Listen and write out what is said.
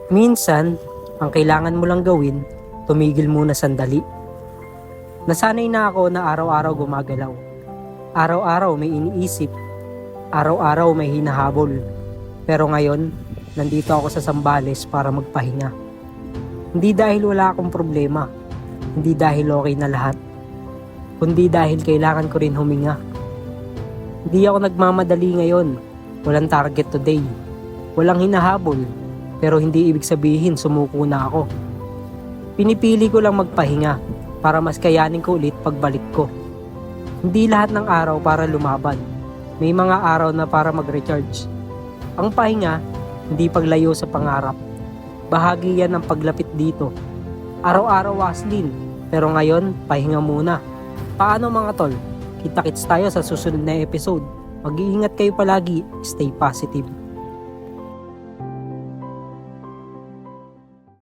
Minsan, ang kailangan mo lang gawin, tumigil muna sandali. Nasanay na ako na araw-araw gumagalaw. Araw-araw may iniisip. Araw-araw may hinahabol. Pero ngayon, nandito ako sa Zambales para magpahinga. Hindi dahil wala akong problema. Hindi dahil okay na lahat. Kundi dahil kailangan ko rin huminga. Hindi ako nagmamadali ngayon. Walang target today. Walang hinahabol. Pero hindi ibig sabihin sumuko na ako. Pinipili ko lang magpahinga para mas kayanin ko ulit pagbalik ko. Hindi lahat ng araw para lumaban. May mga araw na para mag-recharge. Ang pahinga, hindi paglayo sa pangarap. Bahagi yan ng paglapit dito. Araw-araw waslin, pero ngayon, pahinga muna. Paano mga tol? Kita-kits tayo sa susunod na episode. Mag-iingat kayo palagi, stay positive.